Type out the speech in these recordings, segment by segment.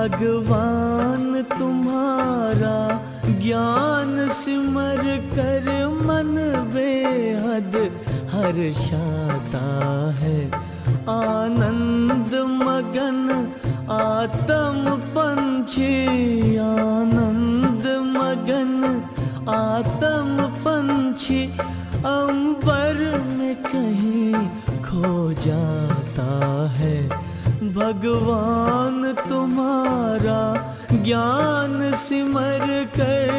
भगवान तुम्हारा ज्ञान सिमर कर मन बेहद हर्षाता है। आनंद मगन आत्म पंछी, आनंद मगन आत्म पंछी अंबर में कहीं खो जाता है। भगवान तुम्हारा ज्ञान सिमर कर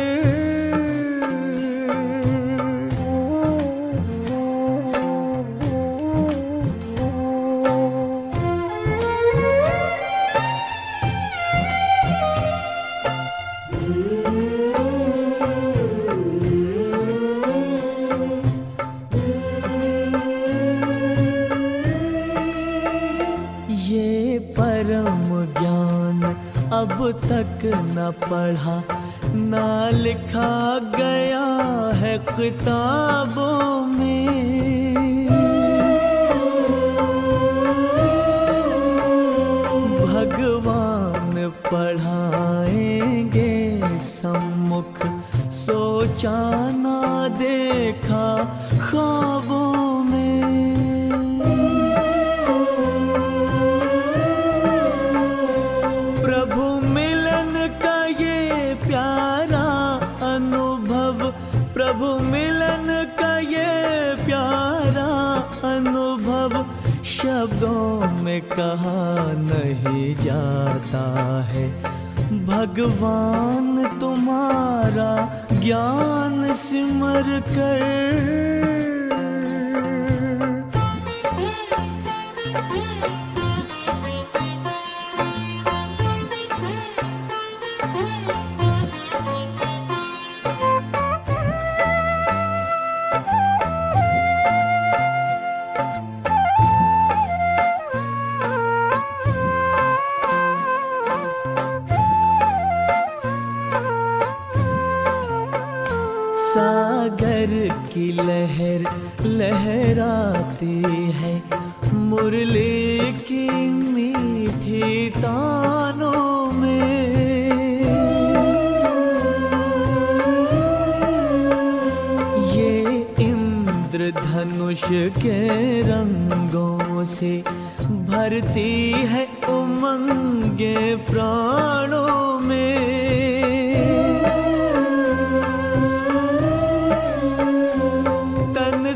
परम ज्ञान अब तक न पढ़ा न लिखा गया है किताबों में। भगवान पढ़ाएंगे सम्मुख, सोचा ना देखा ख्वाबों में। प्रभु मिलन का ये प्यारा अनुभव शब्दों में कहा नहीं जाता है। भगवान तुम्हारा ज्ञान सिमर कर सागर की लहर लहराती है, मुरली की मीठी तानों में। ये इंद्रधनुष के रंगों से भरती है उमंगे प्राणों में।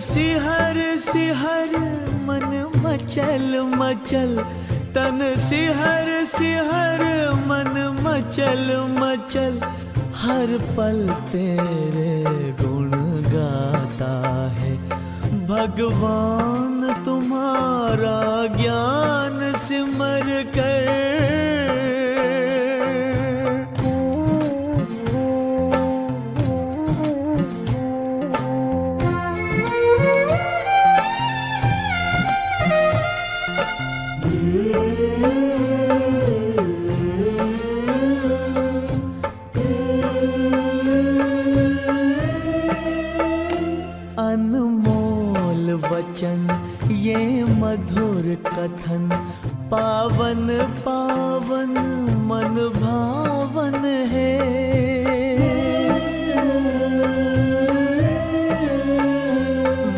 सिहर सिहर मन मचल मचल, तन सिहर सिहर मन मचल मचल, हर पल तेरे गुण गाता है। भगवान तुम्हारा ज्ञान सिमर कर अनमोल वचन ये मधुर कथन, पावन पावन मन भावन है।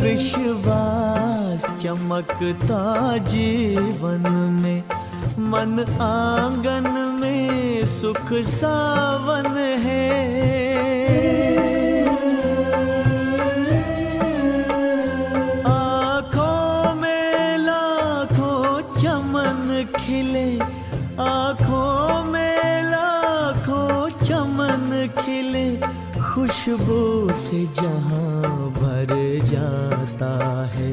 विश्वास चमकता जीवन में, मन आंगन में सुख सावन है। खिले, आँखों में लाखों चमन खिले, खुशबू से जहां भर जाता है।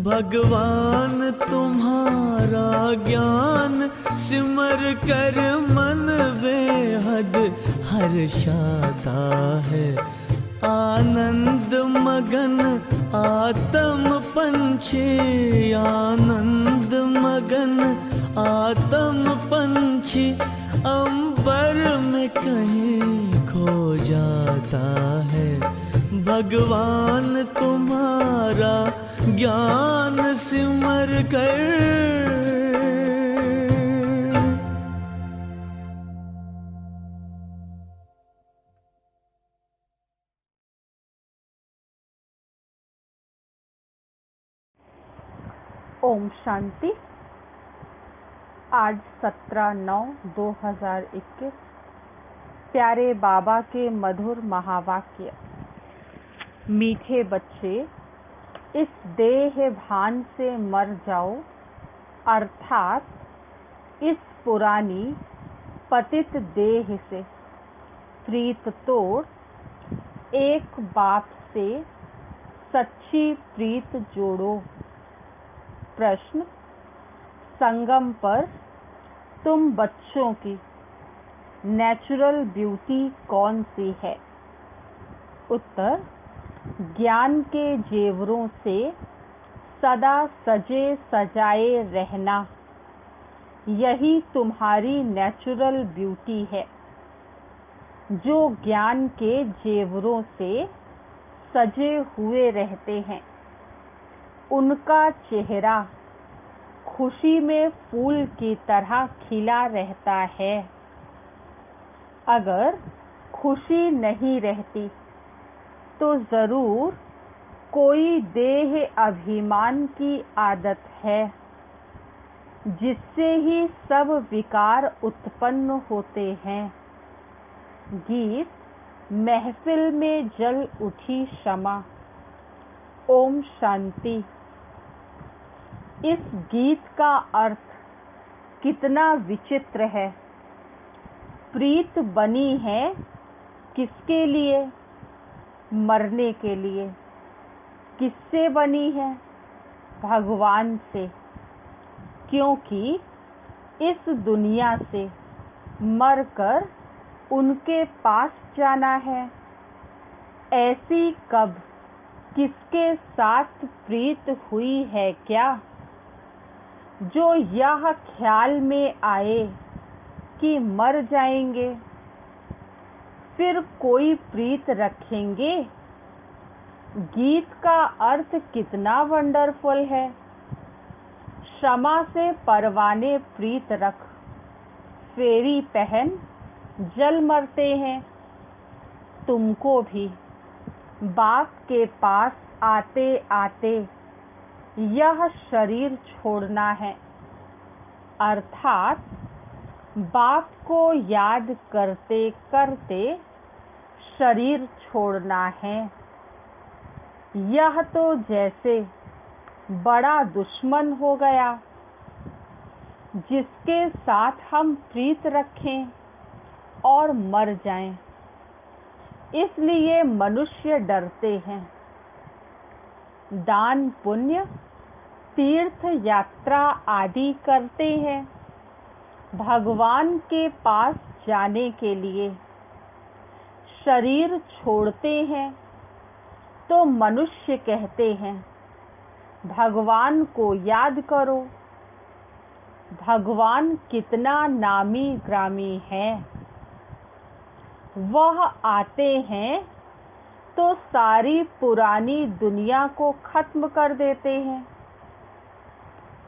भगवान तुम्हारा ज्ञान सिमर कर मन बेहद हर्षाता है। आनंद मगन आत्म पंछी, आनंद मगन आत्म पंछी, अंबर में कहीं खो जाता है। भगवान तुम्हारा ज्ञान सिमर कर। ओम शांति। आज 17/9/2021 प्यारे बाबा के मधुर महावाक्य। मीठे बच्चे, इस देह भान से मर जाओ, अर्थात इस पुरानी पतित देह से प्रीत तोड़ एक बाप से सच्ची प्रीत जोड़ो। प्रश्न, संगम पर तुम बच्चों की नेचुरल ब्यूटी कौन सी है? उत्तर, ज्ञान के जेवरों से सदा सजे सजाए रहना, यही तुम्हारी नेचुरल ब्यूटी है। जो ज्ञान के जेवरों से सजे हुए रहते हैं, उनका चेहरा खुशी में फूल की तरह खिला रहता है। अगर खुशी नहीं रहती तो जरूर कोई देह अभिमान की आदत है, जिससे ही सब विकार उत्पन्न होते हैं। गीत महफिल में जल उठी शमा। ओम शांति। इस गीत का अर्थ कितना विचित्र है। प्रीत बनी है किसके लिए? मरने के लिए। किससे बनी है? भगवान से। क्योंकि इस दुनिया से मरकर उनके पास जाना है। ऐसी कब किसके साथ प्रीत हुई है क्या, जो यह ख्याल में आए कि मर जाएंगे फिर कोई प्रीत रखेंगे? गीत का अर्थ कितना वंडरफुल है। क्षमा से परवाने प्रीत रख, फेरी पहन जल मरते हैं। तुमको भी बाप के पास आते आते यह शरीर छोड़ना है, अर्थात बाप को याद करते करते शरीर छोड़ना है। यह तो जैसे बड़ा दुश्मन हो गया जिसके साथ हम प्रीत रखें और मर जाएं। इसलिए मनुष्य डरते हैं। दान पुण्य, तीर्थ यात्रा आदि करते हैं भगवान के पास जाने के लिए। शरीर छोड़ते हैं तो मनुष्य कहते हैं भगवान को याद करो। भगवान कितना नामी ग्रामी है। वह आते हैं तो सारी पुरानी दुनिया को खत्म कर देते हैं।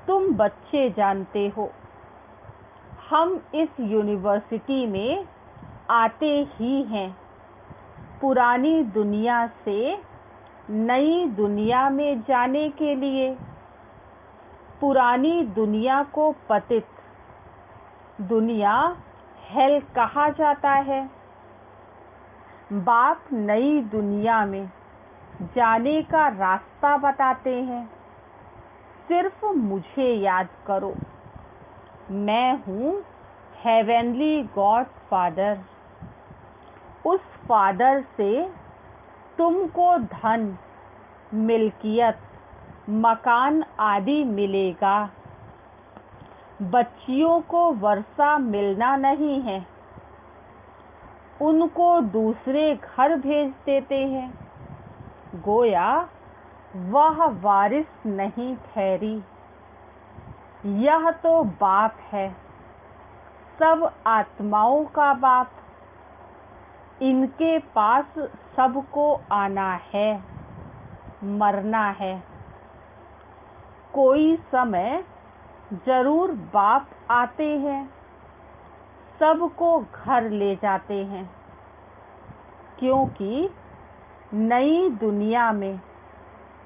तुम बच्चे जानते हो, हम इस यूनिवर्सिटी में आते ही हैं पुरानी दुनिया से नई दुनिया में जाने के लिए। पुरानी दुनिया को पतित दुनिया हेल कहा जाता है। बाप नई दुनिया में जाने का रास्ता बताते हैं। सिर्फ मुझे याद करो, मैं हूँ हेवेनली गॉड फादर। उस फादर से तुमको धन, मिल्कियत, मकान आदि मिलेगा। बच्चियों को वर्षा मिलना नहीं है, उनको दूसरे घर भेज देते हैं। गोया वह वारिस नहीं ठहरी। यह तो बाप है, सब आत्माओं का बाप। इनके पास सबको आना है, मरना है। कोई समय जरूर बाप आते हैं, सबको घर ले जाते हैं। क्योंकि नई दुनिया में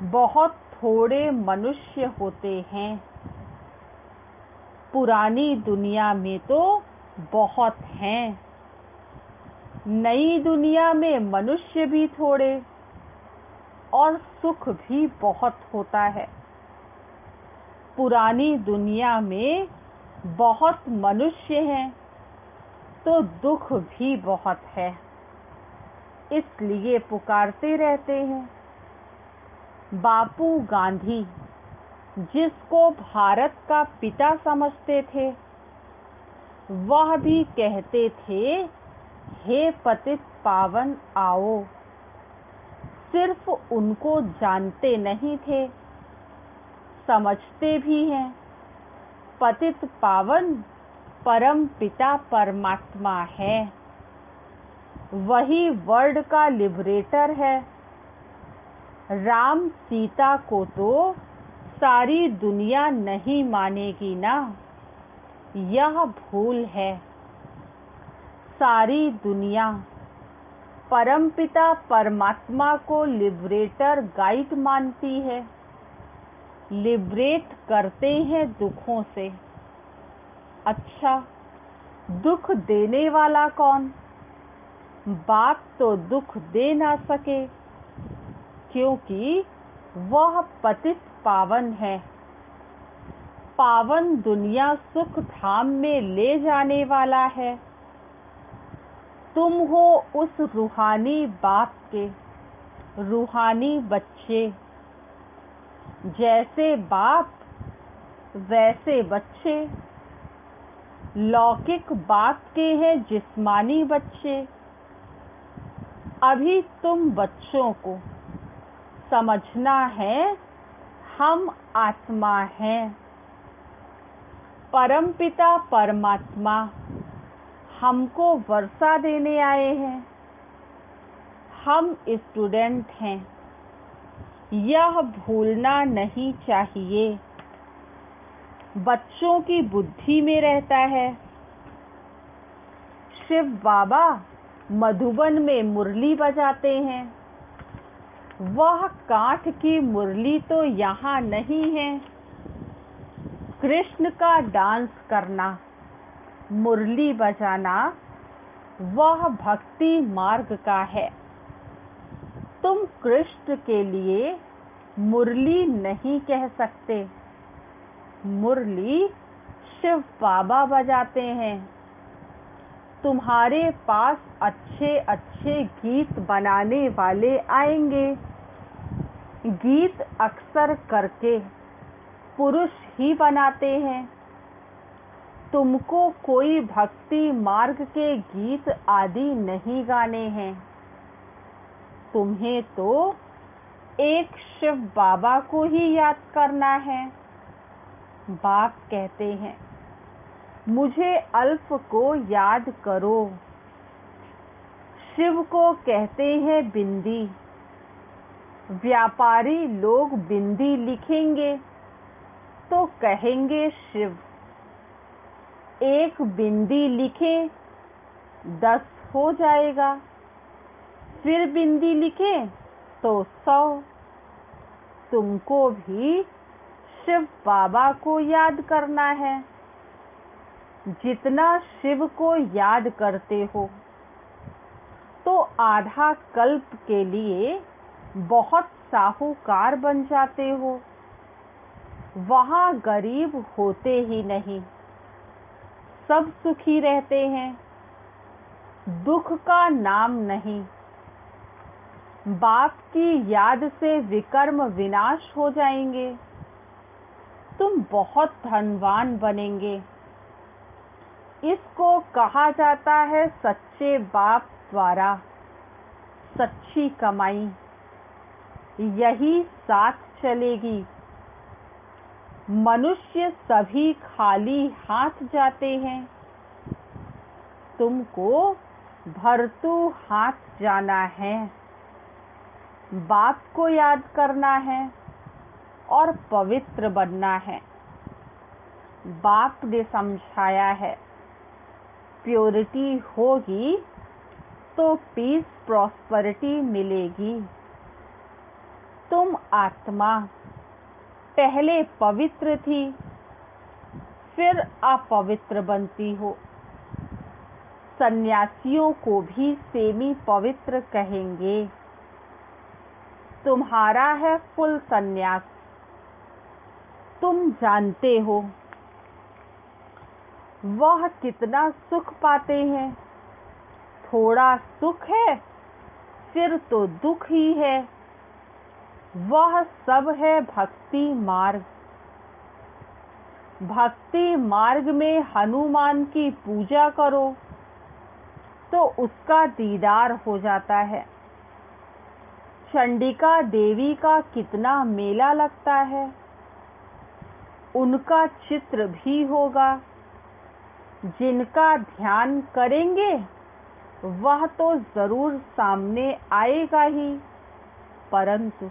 बहुत थोड़े मनुष्य होते हैं, पुरानी दुनिया में तो बहुत हैं। नई दुनिया में मनुष्य भी थोड़े और सुख भी बहुत होता है। पुरानी दुनिया में बहुत मनुष्य हैं तो दुख भी बहुत है, इसलिए पुकारते रहते हैं। बापू गांधी, जिसको भारत का पिता समझते थे, वह भी कहते थे, हे पतित पावन आओ। सिर्फ उनको जानते नहीं थे, समझते भी हैं। पतित पावन परम पिता परमात्मा है, वही वर्ल्ड का लिबरेटर है। राम सीता को तो सारी दुनिया नहीं मानेगी ना, यह भूल है। सारी दुनिया परमपिता परमात्मा को लिबरेटर गाइड मानती है, लिबरेट करते हैं दुखों से। अच्छा, दुख देने वाला कौन? बाप तो दुख दे ना सके, क्योंकि वह पतित पावन है। पावन दुनिया सुख धाम में ले जाने वाला है। तुम हो उस रूहानी बाप के रूहानी बच्चे। जैसे बाप वैसे बच्चे। लौकिक बाप के हैं जिस्मानी बच्चे। अभी तुम बच्चों को समझना है, हम आत्मा हैं। परमपिता परमात्मा हमको वर्षा देने आए हैं। हम स्टूडेंट हैं, यह भूलना नहीं चाहिए। बच्चों की बुद्धि में रहता है। शिव बाबा मधुबन में मुरली बजाते हैं। वह काठ की मुरली तो यहाँ नहीं है। कृष्ण का डांस करना, मुरली बजाना, वह भक्ति मार्ग का है। तुम कृष्ण के लिए मुरली नहीं कह सकते। मुरली शिव बाबा बजाते हैं। तुम्हारे पास अच्छे अच्छे गीत बनाने वाले आएंगे। गीत अक्सर करके पुरुष ही बनाते हैं। तुमको कोई भक्ति मार्ग के गीत आदि नहीं गाने हैं। तुम्हें तो एक शिव बाबा को ही याद करना है। बाप कहते हैं, मुझे अल्प को याद करो। शिव को कहते हैं बिंदी। व्यापारी लोग बिंदी लिखेंगे तो कहेंगे शिव। एक बिंदी लिखे 10 हो जाएगा, फिर बिंदी लिखे तो 100। तुमको भी शिव बाबा को याद करना है। जितना शिव को याद करते हो तो आधा कल्प के लिए बहुत साहूकार बन जाते हो। वहाँ गरीब होते ही नहीं। सब सुखी रहते हैं, दुख का नाम नहीं। बाप की याद से विकर्म विनाश हो जाएंगे, तुम बहुत धनवान बनेंगे। इसको कहा जाता है सच्चे बाप द्वारा सच्ची कमाई। यही साथ चलेगी। मनुष्य सभी खाली हाथ जाते हैं, तुमको भरतू हाथ जाना है। बाप को याद करना है और पवित्र बनना है। बाप ने समझाया है, प्योरिटी होगी तो पीस प्रॉस्पेरिटी मिलेगी। तुम आत्मा पहले पवित्र थी, फिर अपवित्र बनती हो। सन्यासियों को भी सेमी पवित्र कहेंगे। तुम्हारा है फुल सन्यास। तुम जानते हो वह कितना सुख पाते हैं। थोड़ा सुख है फिर तो दुख ही है। वह सब है भक्ति मार्ग। भक्ति मार्ग में हनुमान की पूजा करो तो उसका दीदार हो जाता है। चंडिका देवी का कितना मेला लगता है, उनका चित्र भी होगा। जिनका ध्यान करेंगे वह तो जरूर सामने आएगा ही, परंतु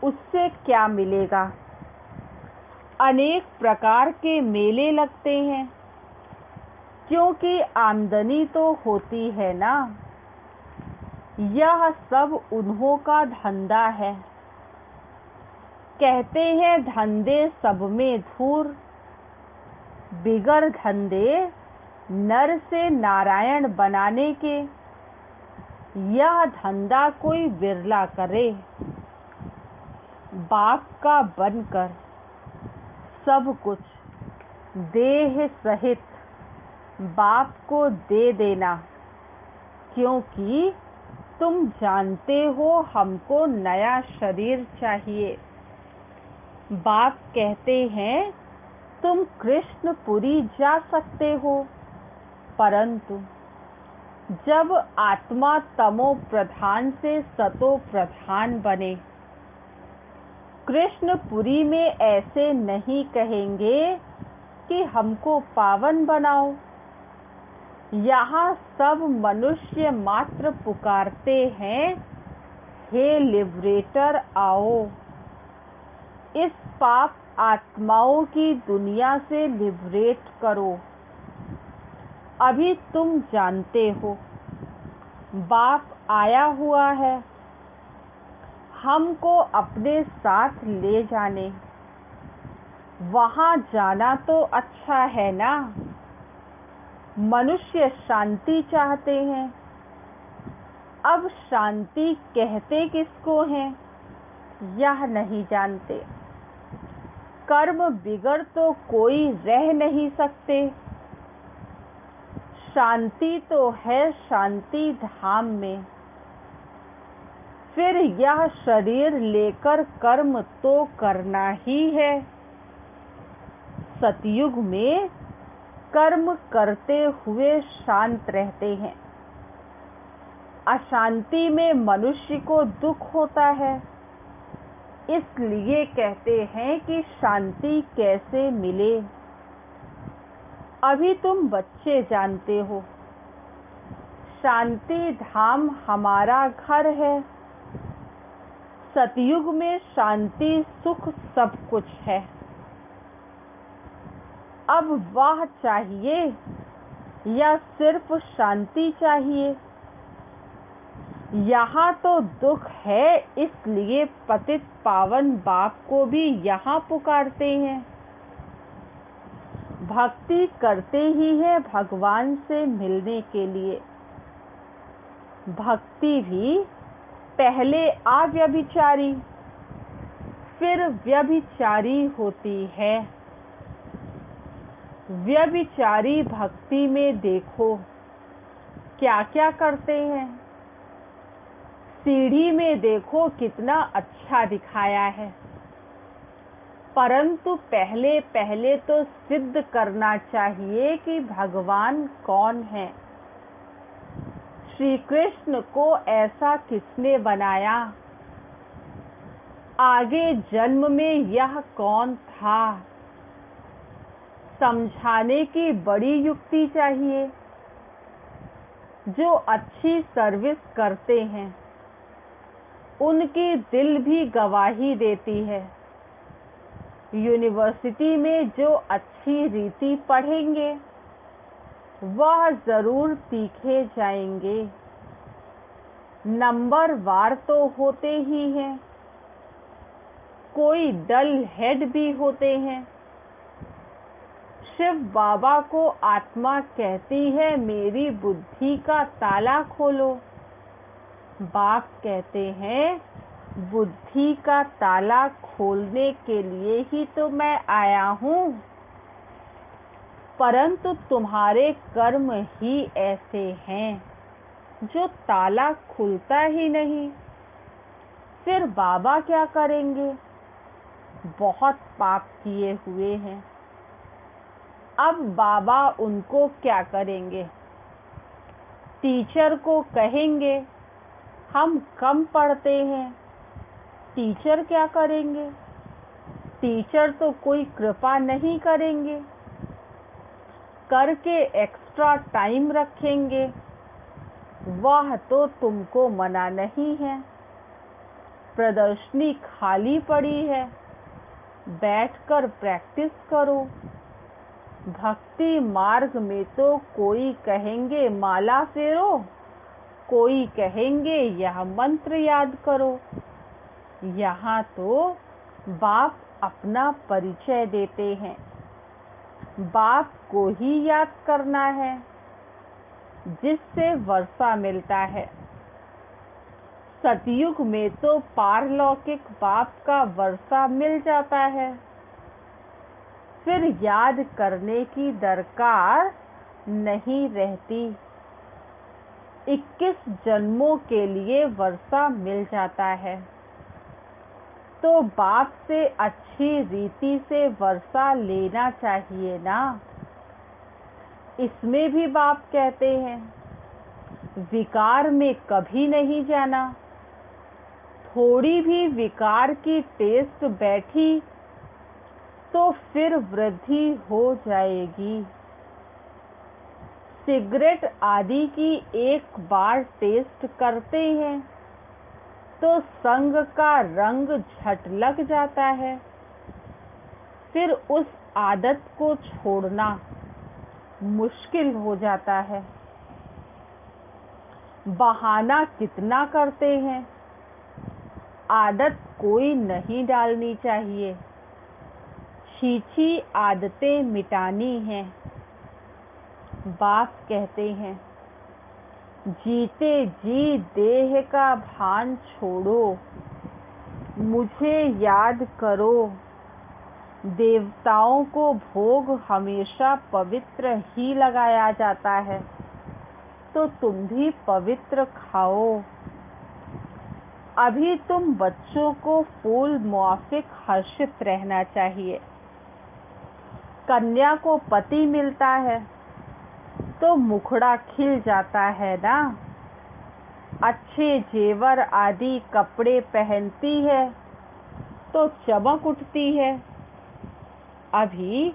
उससे क्या मिलेगा। अनेक प्रकार के मेले लगते हैं, क्योंकि आमदनी तो होती है ना। यह सब उन्हों का धंधा है। कहते हैं धंधे सब में धूर, बिगर धंधे नर से नारायण बनाने के। यह धंधा कोई बिरला करे। बाप का बनकर सब कुछ देह सहित बाप को दे देना, क्योंकि तुम जानते हो हमको नया शरीर चाहिए। बाप कहते हैं तुम कृष्णपुरी जा सकते हो, परंतु जब आत्मा तमो प्रधान से सतो प्रधान बने। कृष्णपुरी में ऐसे नहीं कहेंगे कि हमको पावन बनाओ। यहाँ सब मनुष्य मात्र पुकारते हैं, हे लिबरेटर आओ, इस पाप आत्माओं की दुनिया से लिबरेट करो। अभी तुम जानते हो बाप आया हुआ है हमको अपने साथ ले जाने। वहाँ जाना तो अच्छा है ना। मनुष्य शांति चाहते हैं। अब शांति कहते किसको हैं यह नहीं जानते। कर्म बिगर तो कोई रह नहीं सकते। शांति तो है शांति धाम में। फिर यह शरीर लेकर कर्म तो करना ही है। सतयुग में कर्म करते हुए शांत रहते हैं। अशांति में मनुष्य को दुख होता है। इसलिए कहते हैं कि शांति कैसे मिले। अभी तुम बच्चे जानते हो शांति धाम हमारा घर है। सतयुग में शांति सुख सब कुछ है। अब वह चाहिए या सिर्फ शांति चाहिए। यहाँ तो दुख है, इसलिए पतित पावन बाप को भी यहाँ पुकारते हैं। भक्ति करते ही है भगवान से मिलने के लिए। भक्ति भी पहले अव्यभिचारी फिर व्यभिचारी होती है। व्यभिचारी भक्ति में देखो क्या क्या करते हैं। सीढ़ी में देखो कितना अच्छा दिखाया है, परंतु पहले पहले तो सिद्ध करना चाहिए कि भगवान कौन है। श्री कृष्ण को ऐसा किसने बनाया, आगे जन्म में यह कौन था, समझाने की बड़ी युक्ति चाहिए। जो अच्छी सर्विस करते हैं उनकी दिल भी गवाही देती है। यूनिवर्सिटी में जो अच्छी रीति पढ़ेंगे वह जरूर तीखे जाएंगे। नंबर वार तो होते ही हैं, कोई डल हेड भी होते हैं। शिव बाबा को आत्मा कहती है मेरी बुद्धि का ताला खोलो। बाप कहते हैं बुद्धि का ताला खोलने के लिए ही तो मैं आया हूँ, परंतु तुम्हारे कर्म ही ऐसे हैं जो ताला खुलता ही नहीं। फिर बाबा क्या करेंगे, बहुत पाप किए हुए हैं। अब बाबा उनको क्या करेंगे, टीचर को कहेंगे हम कम पढ़ते हैं। टीचर क्या करेंगे, टीचर तो कोई कृपा नहीं करेंगे, करके एक्स्ट्रा टाइम रखेंगे। वह तो तुमको मना नहीं है, प्रदर्शनी खाली पड़ी है, बैठकर प्रैक्टिस करो। भक्ति मार्ग में तो कोई कहेंगे माला फेरो, कोई कहेंगे यह मंत्र याद करो। यहाँ तो बाप अपना परिचय देते हैं, बाप को ही याद करना है जिससे वर्षा मिलता है। सतयुग में तो पारलौकिक बाप का वर्षा मिल जाता है, फिर याद करने की दरकार नहीं रहती। 21 जन्मों के लिए वर्षा मिल जाता है, तो बाप से अच्छी रीति से वर्षा लेना चाहिए ना। इसमें भी बाप कहते हैं विकार में कभी नहीं जाना। थोड़ी भी विकार की टेस्ट बैठी तो फिर वृद्धि हो जाएगी। सिगरेट आदि की एक बार टेस्ट करते हैं तो संग का रंग झट लग जाता है, फिर उस आदत को छोड़ना मुश्किल हो जाता है। बहाना कितना करते हैं, आदत कोई नहीं डालनी चाहिए। छीछी आदतें मिटानी हैं। बाप कहते हैं जीते जी देह का भान छोड़ो, मुझे याद करो। देवताओं को भोग हमेशा पवित्र ही लगाया जाता है, तो तुम भी पवित्र खाओ। अभी तुम बच्चों को फूल मुआफिक हर्षित रहना चाहिए। कन्या को पति मिलता है तो मुखड़ा खिल जाता है ना। अच्छे जेवर आदि कपड़े पहनती है तो चमक उठती है। अभी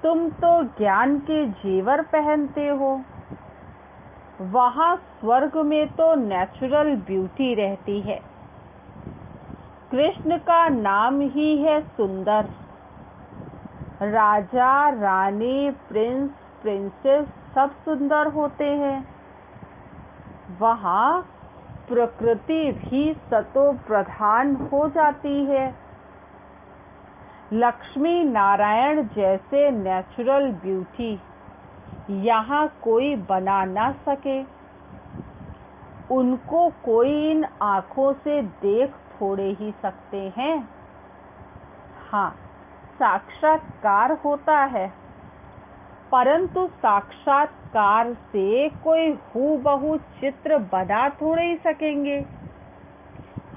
तुम तो ज्ञान के जेवर पहनते हो, वहाँ स्वर्ग में तो नेचुरल ब्यूटी रहती है। कृष्ण का नाम ही है सुंदर। राजा रानी प्रिंस प्रिंसेस सब सुंदर होते हैं। वहाँ प्रकृति भी सतो प्रधान हो जाती है। लक्ष्मी नारायण जैसे नेचुरल ब्यूटी यहाँ कोई बना ना सके। उनको कोई इन आँखों से देख थोड़े ही सकते हैं। हाँ, साक्षात्कार होता है परंतु साक्षात्कार से कोई हूबहू चित्र बना थोड़े ही सकेंगे।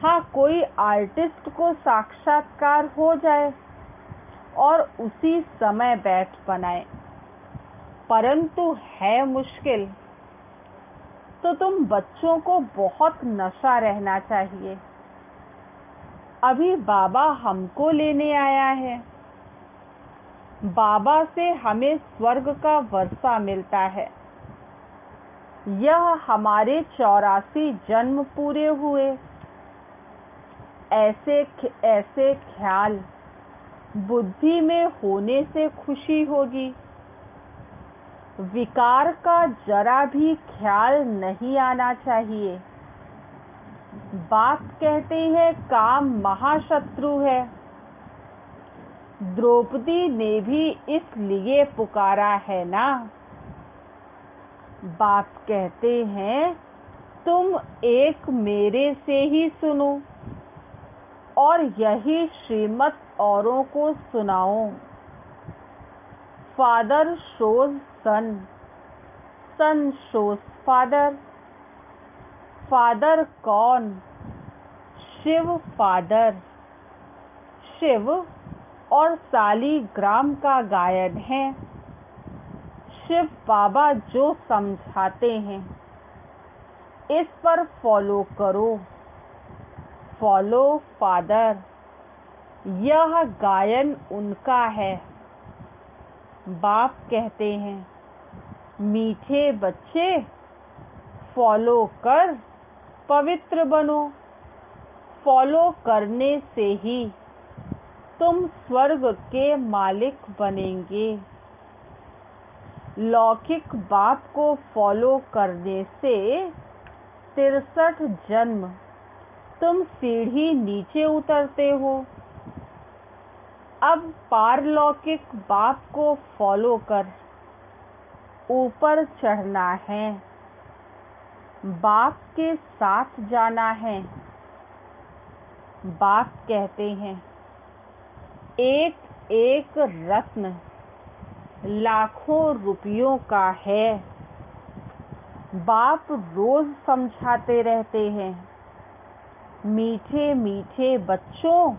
हाँ, कोई आर्टिस्ट को साक्षात्कार हो जाए और उसी समय बैठ बनाए, परंतु है मुश्किल। तो तुम बच्चों को बहुत नशा रहना चाहिए। अभी बाबा हमको लेने आया है। बाबा से हमें स्वर्ग का वर्षा मिलता है। यह हमारे 84 जन्म पूरे हुए। ऐसे ख्याल बुद्धि में होने से खुशी होगी। विकार का जरा भी ख्याल नहीं आना चाहिए। बाप कहते हैं काम महाशत्रु है। द्रौपदी ने भी इसलिए पुकारा है ना। बाप कहते हैं तुम एक मेरे से ही सुनो और यही श्रीमत औरों को सुनाओ। फादर शोज सन, सन शोज फादर। फादर कौन? शिव फादर। शिव और सालीग्राम का गायन है। शिव बाबा जो समझाते हैं इस पर फॉलो करो। फॉलो फादर, यह गायन उनका है। बाप कहते हैं मीठे बच्चे फॉलो कर पवित्र बनो। फॉलो करने से ही तुम स्वर्ग के मालिक बनेंगे। लौकिक बाप को फॉलो करने से 63 जन्म तुम सीढ़ी नीचे उतरते हो। अब पारलौकिक बाप को फॉलो कर ऊपर चढ़ना है। बाप के साथ जाना है। बाप कहते हैं एक एक रत्न लाखों रुपयों का है। बाप रोज समझाते रहते हैं मीठे मीठे बच्चों,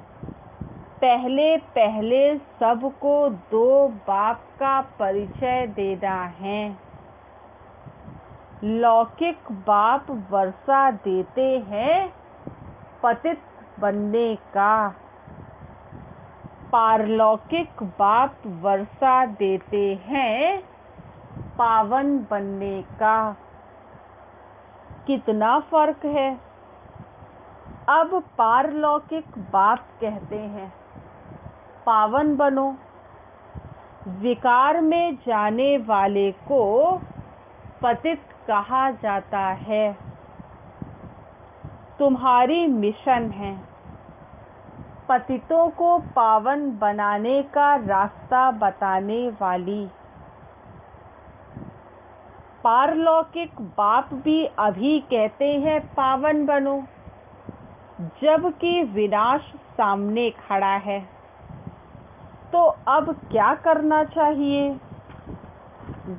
पहले पहले सबको दो बाप का परिचय देना है। लौकिक बाप वर्षा देते हैं पतित बनने का। पारलौकिक बाप वर्षा देते हैं पावन बनने का। कितना फर्क है। अब पारलौकिक बाप कहते हैं पावन बनो। विकार में जाने वाले को पतित कहा जाता है। तुम्हारी मिशन है पतितों को पावन बनाने का रास्ता बताने वाली। पारलौकिक बाप भी अभी कहते हैं पावन बनो, जबकि विनाश सामने खड़ा है। तो अब क्या करना चाहिए?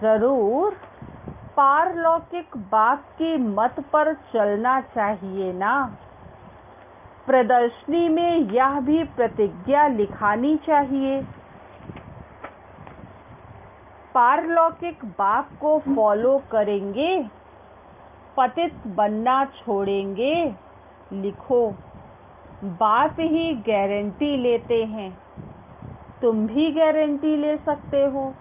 जरूर पारलौकिक बाप की मत पर चलना चाहिए ना। प्रदर्शनी में यह भी प्रतिज्ञा लिखानी चाहिए। पारलौकिक बाप को फॉलो करेंगे, पतित बनना छोड़ेंगे। लिखो, बाप ही गारंटी लेते हैं, तुम भी गारंटी ले सकते हो।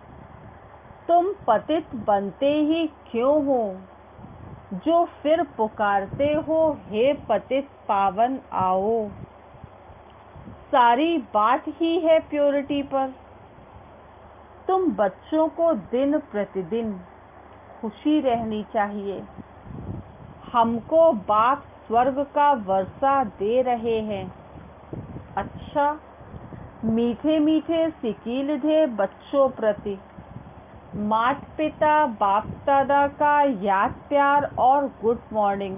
तुम पतित बनते ही क्यों हो, जो फिर पुकारते हो हे पतित पावन आओ। सारी बात ही है प्योरिटी पर। तुम बच्चों को दिन प्रतिदिन खुशी रहनी चाहिए। हमको बाप स्वर्ग का वर्षा दे रहे हैं। अच्छा, मीठे मीठे सिकील बच्चों प्रति माता पिता बाप दादा का याद प्यार और गुड मॉर्निंग।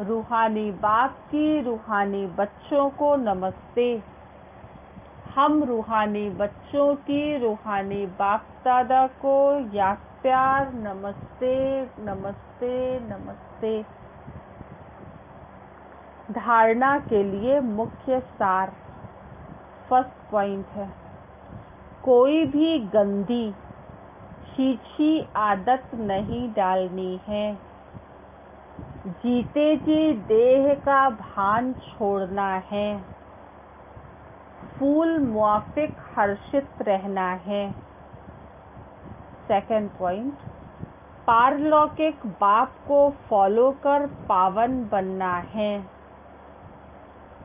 रूहानी बाप की रूहानी बच्चों को नमस्ते। हम रूहानी बच्चों की रूहानी बाप दादा को याद प्यार नमस्ते नमस्ते नमस्ते। धारणा के लिए मुख्य सार। फर्स्ट पॉइंट है, कोई भी गंदी छीछी आदत नहीं डालनी है। जीते जी देह का भान छोड़ना है। फूल मुआफिक हर्षित रहना है। सेकंड पॉइंट, पारलौकिक बाप को फॉलो कर पावन बनना है।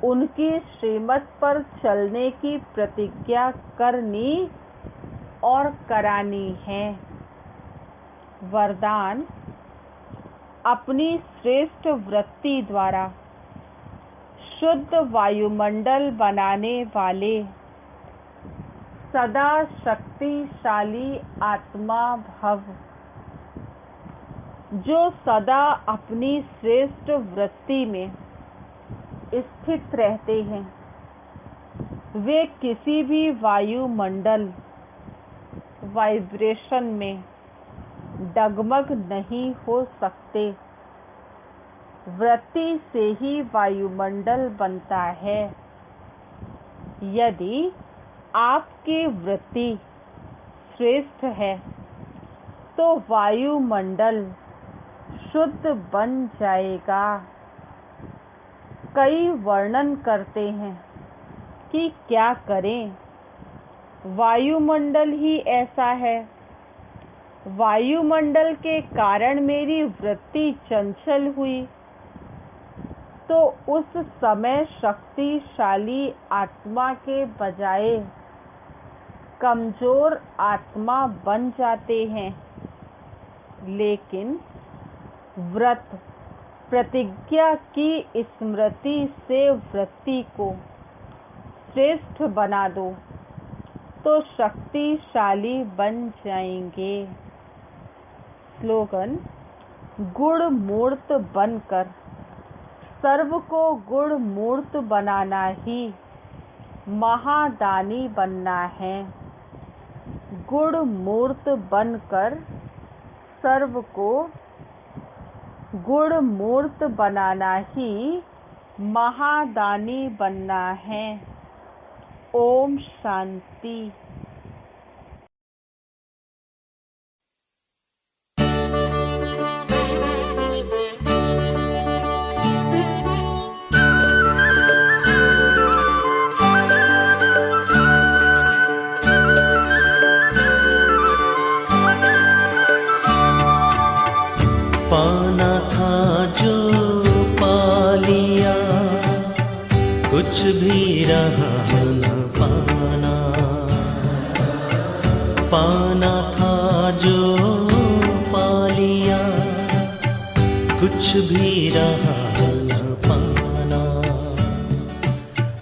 उनकी श्रीमत पर चलने की प्रतिज्ञा करनी और करानी है। वरदान, अपनी श्रेष्ठ वृत्ति द्वारा शुद्ध वायुमंडल बनाने वाले सदा शक्तिशाली आत्मा भव। जो सदा अपनी श्रेष्ठ वृत्ति में स्थित रहते हैं, वे किसी भी वायुमंडल वाइब्रेशन में डगमग नहीं हो सकते। वृत्ति से ही वायुमंडल बनता है। यदि आपकी वृत्ति श्रेष्ठ है तो वायुमंडल शुद्ध बन जाएगा। कई वर्णन करते हैं कि क्या करें, वायुमंडल ही ऐसा है। वायुमंडल के कारण मेरी वृत्ति चंचल हुई, तो उस समय शक्तिशाली आत्मा के बजाय कमजोर आत्मा बन जाते हैं। लेकिन व्रत प्रतिज्ञा की स्मृति से वृत्ति को श्रेष्ठ बना दो तो शक्तिशाली बन जाएंगे। स्लोगन, गुण मूर्त बनकर सर्व को गुण मूर्त बनाना ही महादानी बनना है। गुण मूर्त बनकर सर्व को गुण मूर्त बनाना ही महादानी बनना है। ओम शांति। पाना था जो पा लिया, कुछ भी रहा न पाना। पाना था जो पा लिया, कुछ भी रहा न पाना।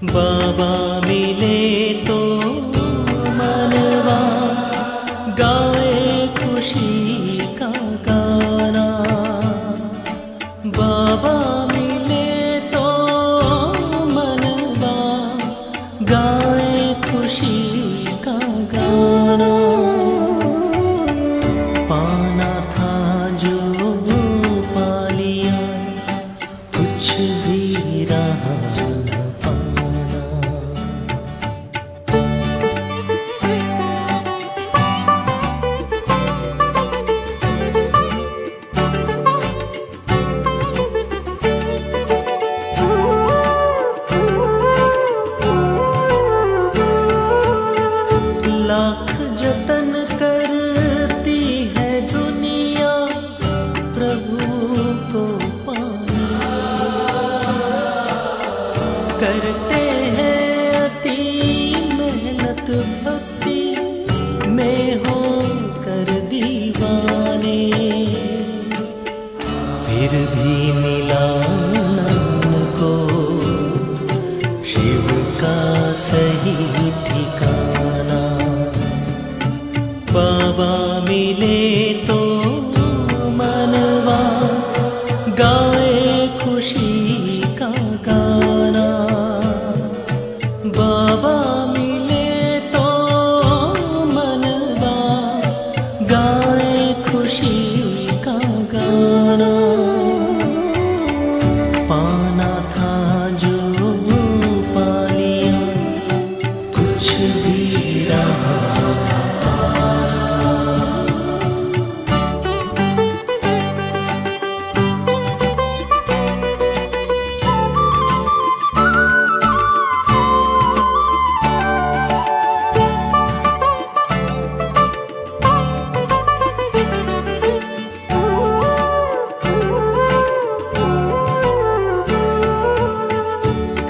बाबा मिले तो मनवा गाए खुशी का गाना। बाबा मिले तो मनवा गाए खुशी का गाना। पाना था जो पा लिया, कुछ भी रहा न पाना। लाख जतन करती है दुनिया प्रभु को पाने। करते हैं अति मेहनत भक्ति में हो कर दीवाने। फिर भी मिला न उनको शिव का सही ठिकाना। बाबा मिले तो मनवा गाए खुशी का गाना। बाबा मिले खुशी का गाना, पाना था जो पा लिया, कुछ भी रहा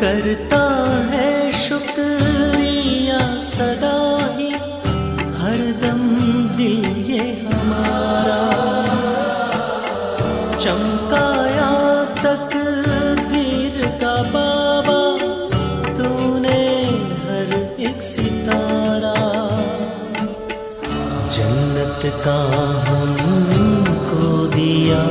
करता है शुक्रिया सदा ही हरदम दिल ये हमारा, चमकाया तकदीर का बाबा तूने हर एक सितारा, जन्नत का हमको दिया